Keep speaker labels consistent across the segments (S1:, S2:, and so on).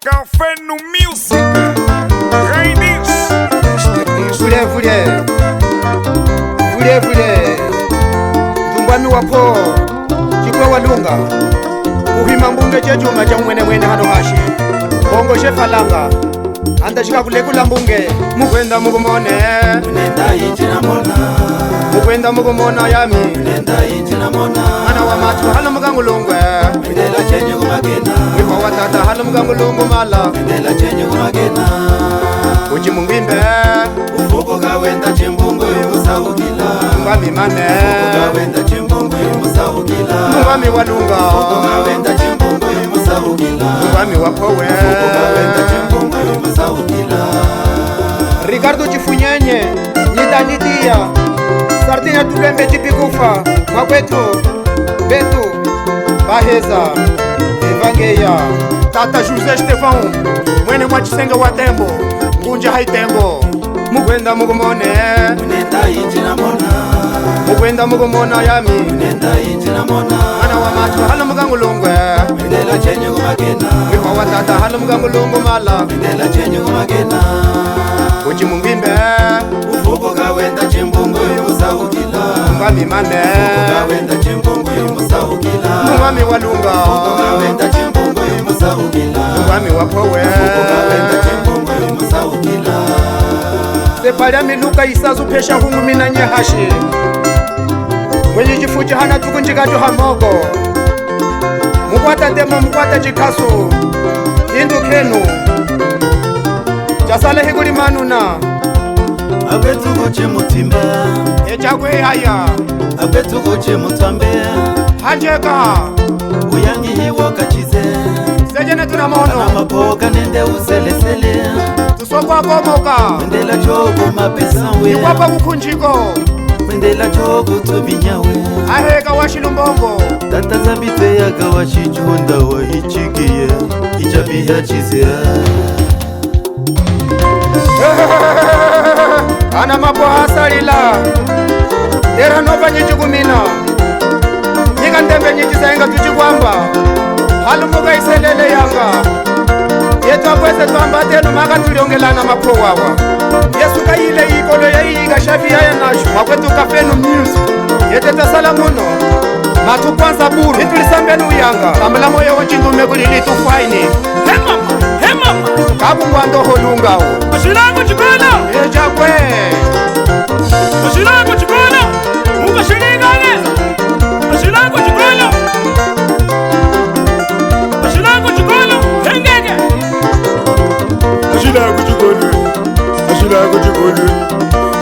S1: Café no Music. Rainis.
S2: Vule Dumbami wapo Chikwa walunga Uhima mbunge chechuma cha mwene hano hashi Bongo shefalanga Anda shika kulekula mbunge Mukwenda mugumone
S3: Nenda inchi na mona
S2: Mukwenda mugumona yami
S3: Nenda inchi na mona
S2: Mana wa matu hala mugangulungwe
S3: Ndela chenye kumagena
S2: Wifa watata hala mugangulungu mala
S3: Ndela chenye kumagena
S2: Uchi mungwimbe
S3: Ufuko kawenda chimbungu yumusawukila
S2: Mbami mane
S3: Ufuko kawenda chimbungu yumusawukila
S2: Mbami walunga
S3: Ufuko kawenda chimbungu yumusawukila
S2: Mbami wapowe
S3: Ufuko kawenda chimbungu yumusawukila
S2: Ricardo Chifunyenye Nitanitia Sardina tulembe chipikufa Mwakwetu Betu Baheza Evangeya Tata José Stefan Mwene mwachisenga wa tembo Ngunja haitembo Mukwenda mugumone
S3: Nenda inchi na mona
S2: Mukwenda mugumona yami
S3: Nenda inchi na mona
S2: Mana wa matu hala mugangulungwe
S3: Ndela chenye kumagena
S2: Wifa watata hala mugangulungu mala
S3: Ndela chenye kumagena
S2: Uchi mungwimbe
S3: Ufuko kawenda chimbungu yumusawukila
S2: Mbami mane
S3: Kawenda chimbungu yumusawukila
S2: Mbami walunga
S3: Kawenda chimbungu yumusawukila
S2: Mbami wapowe
S3: Kawenda chimbungu yumusawukila
S2: Sepalya miluka isazu pesha hungu mina nyahashi Mwenye chifuchi hana tukunjikacho hamoko Mukwata temo mukwata chikasu Indu kenu Chasale higuli manuna
S3: Abetuko chemutimba
S2: Echakwe haya
S3: Abetuko chemutambe
S2: Hanjeka
S3: Uyangi hiwo kachize
S2: Sejene
S3: Na
S2: tunamono
S3: mapoka nende uselesele
S2: Tusokwa komoka
S3: Wendela chogo mapesa we
S2: Iwapa kukunjiko
S3: Wendela chogo tobinyawe
S2: Aheka washilumbongo
S3: Tata zabite yaga washichunda wa hichigiye Ichabiha chizea
S2: Ana mapo hasalila Era nova nyichikumina Nyika ndembe nyichisayenga tuchikwamba Halumuka iselele yanga Yetwa kwese twamba tenu maka tuliongelana mapo wawa Yesu kaile ikolo ya iiga shafi haya nashu Mwakwetu kafenu music Yeteta salamuno Matu kwanza buru Itulisambenu uyanga Tambala moyo wachindume kulilitu faini Hemama Kabu mwando holungao
S1: Mashilango chikola.
S2: Echakwe
S1: Mashilango chikola. Uga shilinganeza. Mashilango chikola. Mashilango chikola. Hengege.
S4: Mashilango chikola. Mashilango chikola.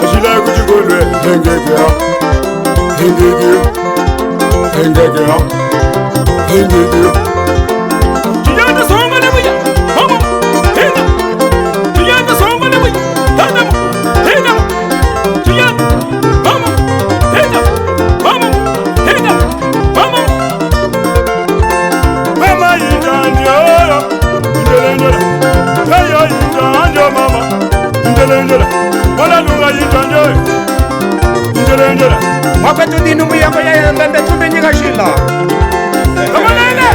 S4: Mashilango chikola. Hengege. Hengege. Hengege. Hengege.
S1: Tiyanda songa ne buya. Mama. Henga. Tiyanda songa ne buya. Tanda. Henga. Tiyanda. Mama. Henga. Mama. Henga. Mama.
S4: Mama injanjo. Injelenjela. Hey injanjo mama. Injelenjela. Wala lunga injanjo. Injelenjela.
S2: Mwakwetu dinu muyambo ya mbembe tumbi nyika shila
S1: Kamalele.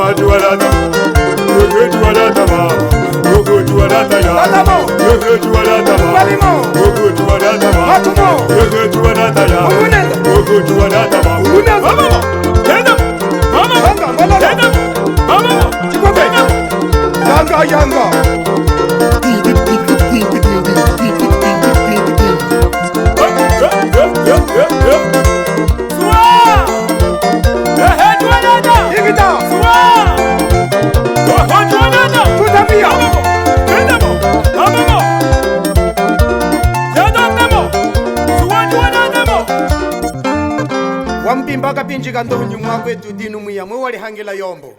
S4: mama juwarata Gogo juwarata mama Gogo juwarata ya
S2: Tatamo
S4: Gogo juwarata mama
S2: Balimo
S4: Gogo juwarata mama
S2: Matumo
S4: Gogo juwarata ya
S2: Umuneza
S4: Gogo juwarata mama
S2: Umuneza
S1: Mama Tena Mama
S2: Yanga Malala
S1: Tena Mama
S2: Chikobe Yanga Yanga Igita Tutamia Wampimba kapinjika ndonyu mwakwetu dinu mwiya mwe wali hangila yombo